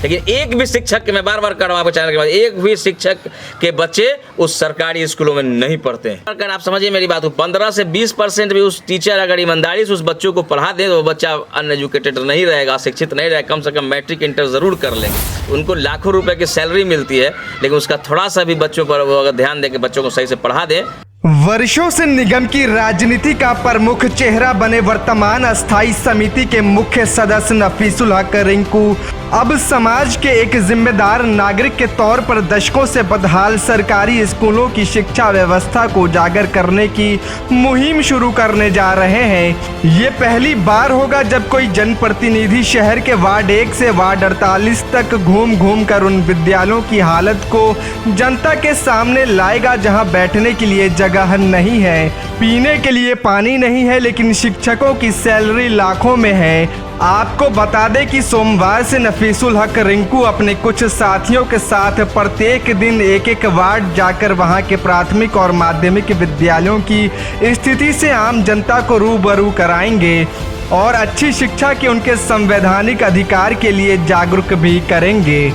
लेकिन एक भी शिक्षक, मैं बार बार कर रहा हूँ आपके चैनल के बाद, एक भी शिक्षक के बच्चे उस सरकारी स्कूलों में नहीं पढ़ते हैं। अगर आप समझिए मेरी बात को, 15 से 20% भी उस टीचर अगर ईमानदारी से उस बच्चों को पढ़ा दे तो वो बच्चा अनएजुकेटेड नहीं रहेगा, शिक्षित नहीं रहेगा, कम से कम मैट्रिक इंटर ज़रूर कर लेंगे। उनको लाखों रुपए की सैलरी मिलती है, लेकिन उसका थोड़ा सा भी बच्चों पर वो अगर ध्यान दे के बच्चों को सही से पढ़ा दे। वर्षों से निगम की राजनीति का प्रमुख चेहरा बने वर्तमान अस्थायी समिति के मुख्य सदस्य नफीसुल हक रिंकू अब समाज के एक जिम्मेदार नागरिक के तौर पर दशकों से बदहाल सरकारी स्कूलों की शिक्षा व्यवस्था को उजागर करने की मुहिम शुरू करने जा रहे हैं। ये पहली बार होगा जब कोई जनप्रतिनिधि शहर के वार्ड 1 से वार्ड 48 तक घूम घूम कर उन विद्यालयों की हालत को जनता के सामने लाएगा जहां बैठने के लिए जगह नहीं है, पीने के लिए पानी नहीं है, लेकिन शिक्षकों की सैलरी लाखों में है। आपको बता दें कि सोमवार से नफीसुल हक रिंकू अपने कुछ साथियों के साथ प्रत्येक दिन एक एक वार्ड जाकर वहां के प्राथमिक और माध्यमिक विद्यालयों की स्थिति से आम जनता को रूबरू कराएंगे और अच्छी शिक्षा के उनके संवैधानिक अधिकार के लिए जागरूक भी करेंगे।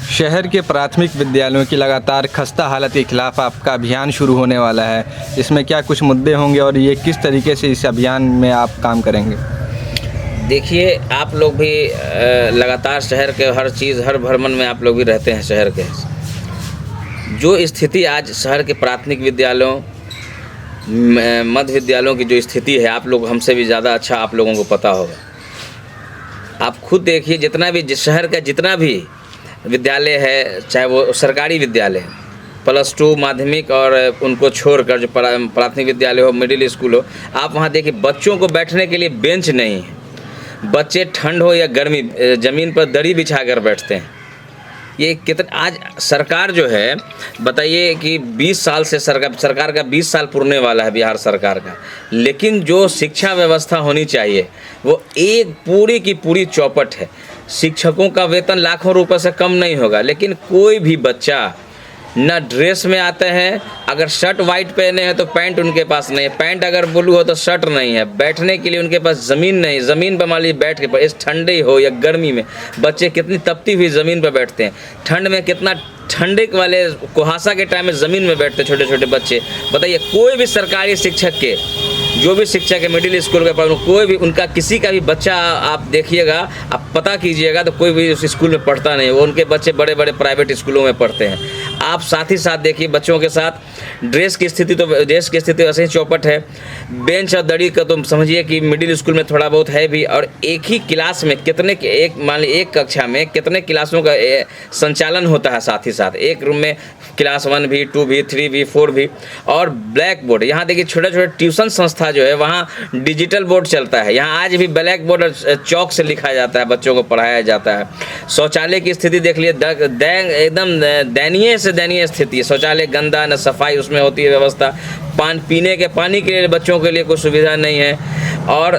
शहर के प्राथमिक विद्यालयों की लगातार खस्ता हालत के खिलाफ आपका अभियान शुरू होने वाला है, इसमें क्या कुछ मुद्दे होंगे और ये किस तरीके से इस अभियान में आप काम करेंगे? देखिए, आप लोग भी लगातार शहर के हर चीज़, हर भ्रमण में आप लोग भी रहते हैं। शहर के जो स्थिति आज शहर के प्राथमिक विद्यालयों, मध्य विद्यालयों की जो स्थिति है, आप लोग हमसे भी ज़्यादा अच्छा आप लोगों को पता होगा। आप खुद देखिए, जितना भी शहर का जितना भी विद्यालय है, चाहे वो सरकारी विद्यालय +2 माध्यमिक और उनको छोड़कर जो प्राथमिक विद्यालय हो, मिडिल स्कूल हो, आप वहाँ देखिए बच्चों को बैठने के लिए बेंच नहीं है। बच्चे ठंड हो या गर्मी ज़मीन पर दरी बिछा कर बैठते हैं। ये कितना आज सरकार जो है, बताइए कि 20 साल से सरकार का 20 साल पुरने वाला है बिहार सरकार का, लेकिन जो शिक्षा व्यवस्था होनी चाहिए वो एक पूरी की पूरी चौपट है। शिक्षकों का वेतन लाखों रुपए से कम नहीं होगा, लेकिन कोई भी बच्चा न ड्रेस में आते हैं, अगर शर्ट वाइट पहने हैं तो पैंट उनके पास नहीं है, पैंट अगर ब्लू हो तो शर्ट नहीं है, बैठने के लिए उनके पास ज़मीन नहीं, ज़मीन पर मान लीजिए बैठ के, इस ठंडे हो या गर्मी में बच्चे कितनी तपती हुई ज़मीन पर बैठते हैं, ठंड में कितना ठंडे वाले कुहासा के टाइम में ज़मीन में बैठते छोटे छोटे बच्चे। बताइए, कोई भी सरकारी शिक्षक के, जो भी शिक्षक है मिडिल स्कूल के पर, कोई भी उनका किसी का भी बच्चा आप देखिएगा, आप पता कीजिएगा तो कोई भी उस स्कूल में पढ़ता नहीं, वो उनके बच्चे बड़े बड़े प्राइवेट स्कूलों में पढ़ते हैं। आप साथ ही साथ देखिए बच्चों के साथ ड्रेस की स्थिति वैसे ही चौपट है। बेंच और दड़ी का तो समझिए कि मिडिल स्कूल में थोड़ा बहुत है भी, और एक ही क्लास में कितने, मान लीजिए एक कक्षा में कितने क्लासों का संचालन होता है। साथ ही साथ एक रूम में क्लास 1 भी, 2 भी, 3 भी, 4 भी, और ब्लैक बोर्ड। यहाँ देखिए छोटे छोटे ट्यूशन संस्था जो है वहाँ डिजिटल बोर्ड चलता है। यहाँ आज भी ब्लैक बोर्ड चौक से लिखा जाता है, बच्चों को पढ़ाया जाता है। शौचालय की स्थिति देख लिए, एकदम दयनीय से दयनीय स्थिति है। शौचालय गंदा, न सफाई उसमें होती है व्यवस्था, पीने के पानी के लिए बच्चों के लिए कोई सुविधा नहीं है। और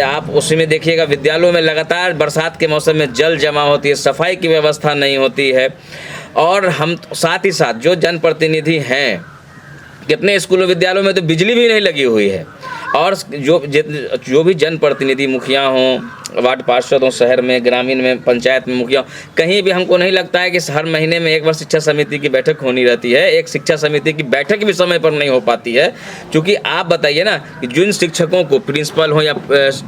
आप उसमें देखिएगा विद्यालयों में लगातार बरसात के मौसम में जल जमा होती है, सफाई की व्यवस्था नहीं होती है। और हम साथ ही साथ जो जनप्रतिनिधि हैं, कितने स्कूलों विद्यालयों में तो बिजली भी नहीं लगी हुई है। और जो भी जनप्रतिनिधि, मुखिया हों, वार्ड पार्षद हों, शहर में, ग्रामीण में, पंचायत में मुखिया, कहीं भी हमको नहीं लगता है कि हर महीने में एक बार शिक्षा समिति की बैठक होनी रहती है। एक शिक्षा समिति की बैठक भी समय पर नहीं हो पाती है, क्योंकि आप बताइए ना कि जिन शिक्षकों को, प्रिंसिपल हो या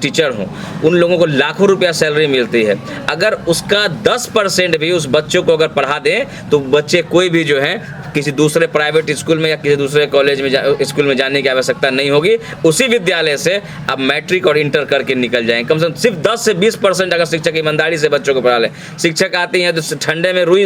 टीचर हों, उन लोगों को लाखों रुपया सैलरी मिलती है। अगर उसका 10% भी उस बच्चों को अगर पढ़ा दें तो बच्चे कोई भी जो है किसी दूसरे प्राइवेट स्कूल में या किसी दूसरे कॉलेज में स्कूल में जाने की आवश्यकता नहीं होगी। उसी विद्यालय से अब मैट्रिक और इंटर करके निकल जाएंगे। कम से कम सिर्फ 10 से 20% अगर शिक्षक ईमानदारी से बच्चों को पढ़ा लें। शिक्षक आती हैं तो ठंडे में रुई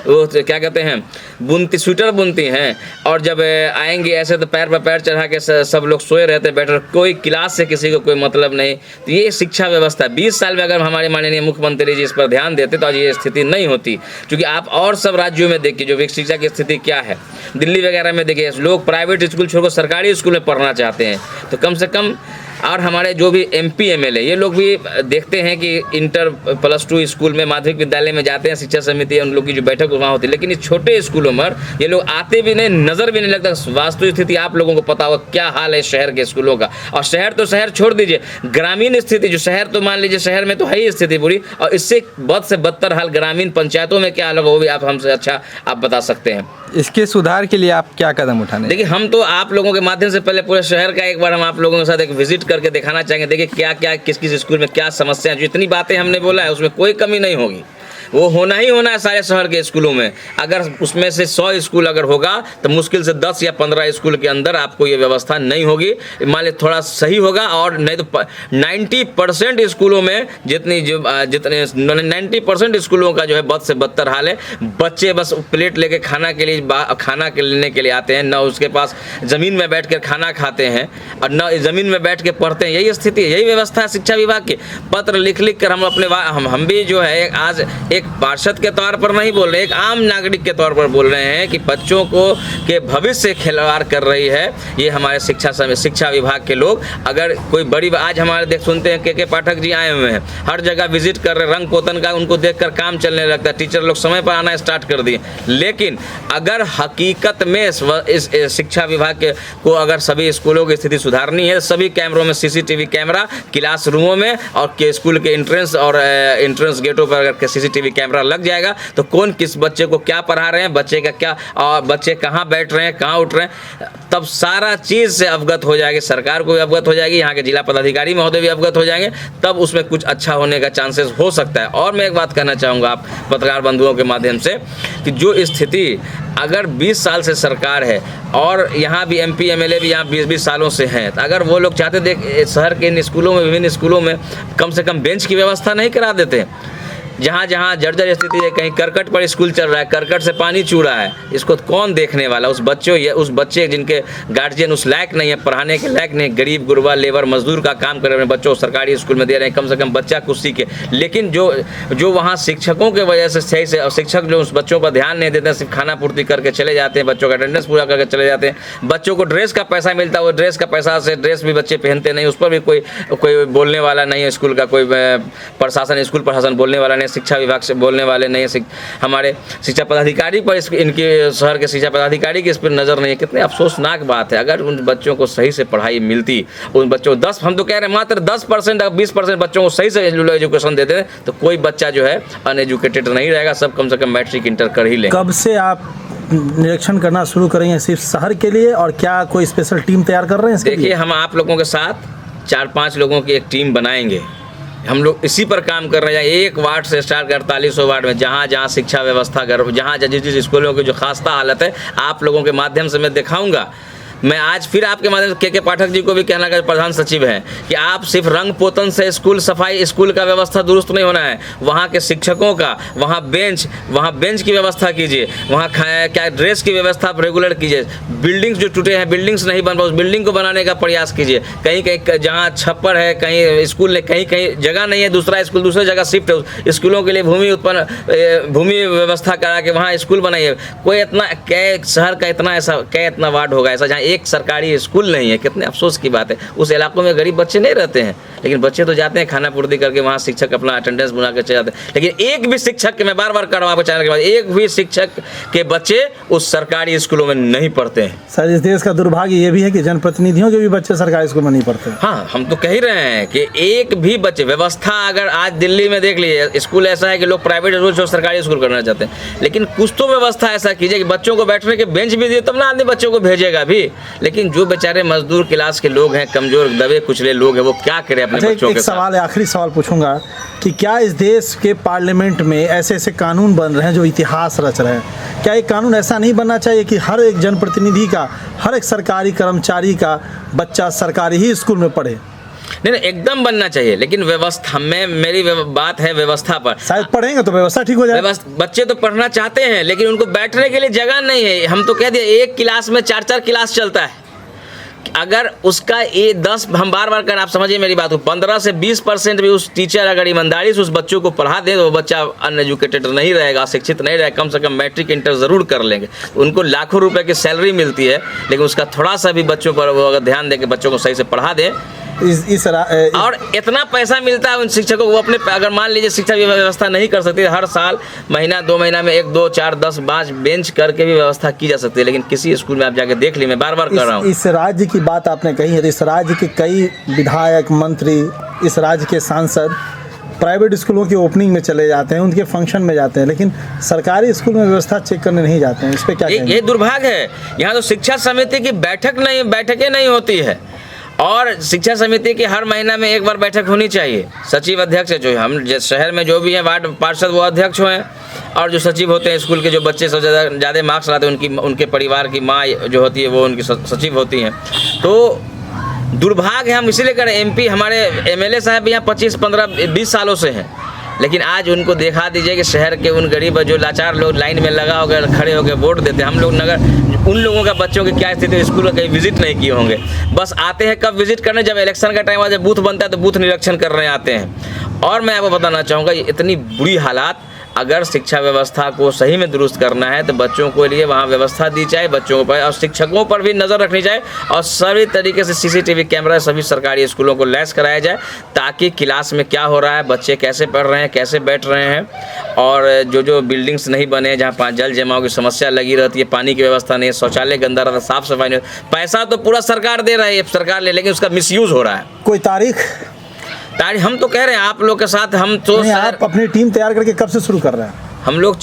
वो क्या कहते हैं, बुनती, स्वेटर बुनती हैं, और जब आएंगे ऐसे तो पैर पर पैर चढ़ा के सब लोग सोए रहते बैठे, कोई क्लास से किसी को कोई मतलब नहीं। तो ये शिक्षा व्यवस्था 20 साल में अगर हमारे माननीय मुख्यमंत्री जी इस पर ध्यान देते तो आज ये स्थिति नहीं होती। क्योंकि आप और सब राज्यों में देखिए जो शिक्षा की स्थिति क्या है, दिल्ली वगैरह में देखिए लोग प्राइवेट स्कूल छोड़कर सरकारी स्कूल में पढ़ना चाहते हैं। तो कम से कम और हमारे जो भी MP MLA ये लोग भी देखते हैं कि इंटर +2 स्कूल में माध्यमिक विद्यालय में जाते हैं, शिक्षा समिति उन लोग की जो बैठक वहाँ होती है, लेकिन इस छोटे स्कूलों में ये लोग आते भी नहीं, नज़र भी नहीं लगता। वास्तविक स्थिति आप लोगों को पता होगा क्या हाल है शहर के स्कूलों का। और शहर तो शहर छोड़ दीजिए, ग्रामीण स्थिति जो शहर तो मान लीजिए शहर में तो है ही स्थिति बुरी, और इससे बद से बदतर हाल ग्रामीण पंचायतों में क्या हाल होगा वो भी आप हमसे अच्छा आप बता सकते हैं। इसके सुधार के लिए आप क्या कदम उठाने? देखिए हम तो आप लोगों के माध्यम से पहले पूरे शहर का एक बार हम आप लोगों के साथ एक विजिट करके दिखाना चाहेंगे। देखिए क्या क्या किस किस स्कूल में क्या समस्या है, जो इतनी बातें हमने बोला है उसमें कोई कमी नहीं होगी, वो होना ही होना है सारे शहर के स्कूलों में। अगर उसमें से 100 स्कूल अगर होगा तो मुश्किल से 10 या 15 स्कूल के अंदर आपको ये व्यवस्था नहीं होगी। मान लीजिए थोड़ा सही होगा, और नहीं तो 90% स्कूलों में जितने 90% स्कूलों का जो है बद से बदतर हाल है। बच्चे बस प्लेट लेके खाना के लेने के लिए आते हैं, न उसके पास ज़मीन में बैठ कर खाना खाते हैं और न ज़मीन में बैठ के पढ़ते हैं। यही स्थिति है, यही व्यवस्था है शिक्षा विभाग की। पत्र लिख कर हम अपने हम भी जो है आज एक पार्षद के तौर पर नहीं बोल रहे, एक आम नागरिक के तौर पर बोल रहे हैं कि बच्चों को के भविष्य से खिलवाड़ कर रही है ये हमारे शिक्षा विभाग के लोग। अगर कोई बड़ी आज हमारे सुनते हैं के पाठक जी आए हुए हैं, हर जगह विजिट कर रहे, रंग पोतन का उनको देखकर काम चलने लगता है, टीचर लोग समय पर आना स्टार्ट कर दिए। लेकिन अगर हकीकत में इस शिक्षा विभाग के को अगर सभी स्कूलों की स्थिति सुधारनी है, सभी कैमरों में CCTV कैमरा क्लासरूमों में और स्कूल के एंट्रेंस गेटों पर अगर CCTV कैमरा लग जाएगा तो कौन किस बच्चे को क्या पढ़ा रहे हैं, बच्चे का क्या और बच्चे कहाँ बैठ रहे हैं, कहाँ उठ रहे हैं, तब सारा चीज़ से अवगत हो जाएगी। सरकार को भी अवगत हो जाएगी, यहाँ के जिला पदाधिकारी महोदय भी अवगत हो जाएंगे, तब उसमें कुछ अच्छा होने का चांसेस हो सकता है। और मैं एक बात कहना चाहूँगा आप पत्रकार बंधुओं के माध्यम से कि जो स्थिति अगर 20 साल से सरकार है और यहाँ भी MP MLA भी यहाँ 20-20 सालों से हैं, तो अगर वो लोग चाहते थे शहर के इन स्कूलों में विभिन्न स्कूलों में कम से कम बेंच की व्यवस्था नहीं करा देते। जहाँ जहाँ जर्जर स्थिति है, कहीं करकट पर स्कूल चल रहा है, करकट से पानी चू रहा है, इसको कौन देखने वाला? उस बच्चे जिनके गार्जियन उस लायक नहीं है, पढ़ाने के लायक नहीं, गरीब गुरबा लेबर मजदूर का काम कर रहे हैं, बच्चों सरकारी स्कूल में दे रहे हैं, कम से कम बच्चा कुछ सीखे। लेकिन जो वहाँ शिक्षकों के वजह से सही से शिक्षक जो उस बच्चों पर ध्यान नहीं देते, सिर्फ खाना पूर्ति करके चले जाते हैं, बच्चों का अटेंडेंस पूरा करके चले जाते हैं, बच्चों को ड्रेस का पैसा मिलता है, वो ड्रेस का पैसा से ड्रेस भी बच्चे पहनते नहीं, उस पर भी कोई बोलने वाला नहीं है, स्कूल का कोई स्कूल प्रशासन बोलने वाला नहीं, शिक्षा विभाग से बोलने वाले नहीं है, हमारे शिक्षा पदाधिकारी पर इनके शहर के शिक्षा पदाधिकारी की इस पर नज़र नहीं है। कितने अफसोसनाक बात है। अगर उन बच्चों को सही से पढ़ाई मिलती, उन बच्चों को हम तो कह रहे हैं मात्र 10% या 20% बच्चों को सही से एजुकेशन देते हैं तो कोई बच्चा जो है अनएजुकेटेड नहीं रहेगा, सब कम से कम मैट्रिक इंटर कर ही लें। कब से आप निरीक्षण करना शुरू करेंगे सिर्फ शहर के लिए, और क्या कोई स्पेशल टीम तैयार कर रहे हैं? देखिए हम आप लोगों के साथ 4-5 लोगों की एक टीम बनाएंगे, हम लोग इसी पर काम कर रहे हैं। एक वार्ड से स्टार्ट कर 4800 वार्ड में जहाँ जहाँ शिक्षा व्यवस्था जहाँ जिस स्कूलों की जो खास्ता हालत है, आप लोगों के माध्यम से मैं दिखाऊंगा। मैं आज फिर आपके माध्यम से के पाठक जी को भी कहना का प्रधान सचिव हैं कि आप सिर्फ रंग पोतन से स्कूल सफाई स्कूल का व्यवस्था दुरुस्त नहीं होना है, वहाँ के शिक्षकों का वहाँ बेंच की व्यवस्था कीजिए, वहाँ क्या ड्रेस की व्यवस्था आप रेगुलर कीजिए, बिल्डिंग्स जो टूटे हैं बिल्डिंग्स नहीं बन पाए उस बिल्डिंग को बनाने का प्रयास कीजिए, कहीं कहीं जहाँ छप्पर है कहीं स्कूल ने कहीं जगह नहीं है, दूसरा स्कूल दूसरी जगह शिफ्ट है, स्कूलों के लिए भूमि व्यवस्था करा के वहाँ स्कूल बनाइए। कोई इतना शहर का इतना वार्ड होगा ऐसा जहाँ एक सरकारी स्कूल नहीं है। कितने अफसोस की बात है। उस इलाकों में गरीब बच्चे नहीं रहते हैं, लेकिन बच्चे तो जाते हैं खाना पूर्ति करके, वहाँ शिक्षक अपना अटेंडेंस बना कर चले जाते हैं, लेकिन एक भी शिक्षक के मैं बार कर रहा हूँ आपको चैनल के बाद, एक भी शिक्षक के बच्चे उस सरकारी स्कूलों में नहीं पढ़ते हैं। सर इस देश का दुर्भाग्य ये भी है कि जनप्रतिनिधियों के भी बच्चे सरकारी स्कूल में नहीं पढ़ते। हाँ, हम तो कह ही रहे हैं कि एक भी बच्चे व्यवस्था अगर आज दिल्ली में देख लीजिए, स्कूल ऐसा है कि लोग प्राइवेट स्कूल छोड़ सरकारी स्कूल करना चाहते हैं, लेकिन कुछ तो व्यवस्था ऐसा कीजिए कि बच्चों को बैठने के बेंच भी दिए तब ना आदमी बच्चों को भेजेगा भी। लेकिन जो बेचारे मजदूर क्लास के लोग हैं, कमजोर दबे कुचले लोग हैं, वो क्या करें अपने बच्चों के साथ। सवाल है, आखिरी सवाल पूछूंगा कि क्या इस देश के पार्लियामेंट में ऐसे कानून बन रहे हैं जो इतिहास रच रहे हैं? क्या एक कानून ऐसा नहीं बनना चाहिए कि हर एक जनप्रतिनिधि का, हर एक सरकारी कर्मचारी का बच्चा सरकारी ही स्कूल में पढ़े? नहीं, एकदम बनना चाहिए, लेकिन व्यवस्था में मेरी बात है व्यवस्था पर। शायद पढ़ेंगे तो व्यवस्था ठीक हो जाए। बच्चे तो पढ़ना चाहते हैं, लेकिन उनको बैठने के लिए जगह नहीं है। हम तो कह दिए एक क्लास में 4-4 क्लास चलता है। अगर उसका ये 10 हम बार कर आप समझिए मेरी बात को, 15 से 20% भी उस टीचर अगर ईमानदारी से उस बच्चों को पढ़ा दे तो वो बच्चा अनएजुकेटेड नहीं रहेगा, शिक्षित नहीं रहेगा, कम से कम मैट्रिक इंटर ज़रूर कर लेंगे। उनको लाखों रुपए की सैलरी मिलती है, लेकिन उसका थोड़ा सा भी बच्चों पर वो अगर ध्यान दे के बच्चों को सही से पढ़ा दे, और इतना पैसा मिलता है उन शिक्षकों को, वो अपने अगर मान लीजिए शिक्षा व्यवस्था नहीं कर सकती, हर साल महीना 2 महीना में 1 2 4 10 5 बेंच करके भी व्यवस्था की जा सकती है, लेकिन किसी स्कूल में आप जाके देख ली, मैं बार बार कर रहा हूँ। इस राज्य की बात आपने कही है, इस राज्य के कई विधायक, मंत्री, इस राज्य के सांसद प्राइवेट स्कूलों की ओपनिंग में चले जाते हैं, उनके फंक्शन में जाते हैं, लेकिन सरकारी स्कूल में व्यवस्था चेक करने नहीं जाते हैं। इस पर क्या कहेंगे? ये दुर्भाग्य है। यहाँ तो शिक्षा समिति की बैठकें नहीं होती है, और शिक्षा समिति की हर महीना में 1 बार बैठक होनी चाहिए। सचिव अध्यक्ष है, जो हम शहर में जो भी हैं वार्ड पार्षद वो अध्यक्ष हैं, और जो सचिव होते हैं स्कूल के, जो बच्चे सबसे ज़्यादा मार्क्स लाते हैं उनके परिवार की माँ जो होती है वो उनकी सचिव होती हैं। तो दुर्भाग्य हम इसीलिए करें, MP हमारे MLA साहब भी यहाँ 25 15 20 सालों से हैं, लेकिन आज उनको दिखा दीजिए कि शहर के उन गरीब जो लाचार लोग लाइन में लगा होकर खड़े होकर वोट देते हैं, हम लोग नगर उन लोगों का बच्चों की क्या स्थिति है, स्कूल में कहीं विजिट नहीं किए होंगे, बस आते हैं कब विजिट करने, जब इलेक्शन का टाइम आ जाए, बूथ बनता है तो बूथ निरीक्षण करने आते हैं। और मैं आपको बताना चाहूँगा, ये इतनी बुरी हालात, अगर शिक्षा व्यवस्था को सही में दुरुस्त करना है तो बच्चों के लिए वहाँ व्यवस्था दी जाए, बच्चों पर और शिक्षकों पर भी नज़र रखनी जाए, और सभी तरीके से CCTV कैमरा सभी सरकारी स्कूलों को लैस कराया जाए, ताकि क्लास में क्या हो रहा है, बच्चे कैसे पढ़ रहे हैं, कैसे बैठ रहे हैं, और जो बिल्डिंग्स नहीं बने जहाँ जल जमाव की समस्या लगी रहती है, पानी की व्यवस्था नहीं है, शौचालय गंदा रहता है, साफ़ सफाई नहीं, पैसा तो पूरा सरकार दे रहा है, सरकार ले, लेकिन उसका मिसयूज़ हो रहा है। कोई तारीख हम तो कह रहे हैं आप लोग के साथ, हम तो आप अपनी टीम तैयार करके कब से शुरू कर रहे हैं? हम लोग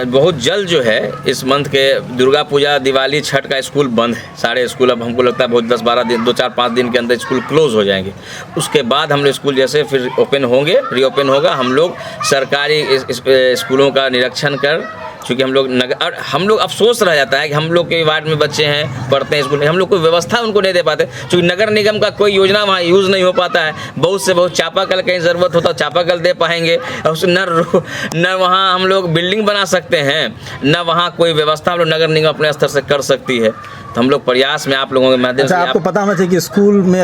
बहुत जल्द जो है इस मंथ के दुर्गा पूजा, दिवाली, छठ का स्कूल बंद है, सारे स्कूल अब हमको लगता है बहुत 10-12 दिन 2-4-5 दिन के अंदर स्कूल क्लोज हो जाएंगे। उसके बाद हम लोग स्कूल जैसे फिर ओपन होंगे, रीओपन होगा, हम लोग सरकारी स्कूलों का निरीक्षण कर, चूँकि हम लोग और हम लोग अफसोस रह जाता है कि हम लोग के वार्ड में बच्चे हैं पढ़ते हैं स्कूल में, हम लोग कोई व्यवस्था उनको नहीं दे पाते, क्योंकि नगर निगम का कोई योजना वहाँ यूज़ नहीं हो पाता है। बहुत से बहुत चापाकल कहीं ज़रूरत होता है चापाकल दे पाएंगे, और न वहाँ हम लोग बिल्डिंग बना सकते हैं, न वहाँ कोई व्यवस्था हम लोग नगर निगम अपने स्तर से कर सकती है। तो हम लोग प्रयास में आप लोगों के माध्यम से आपको पता होना चाहिए कि स्कूल में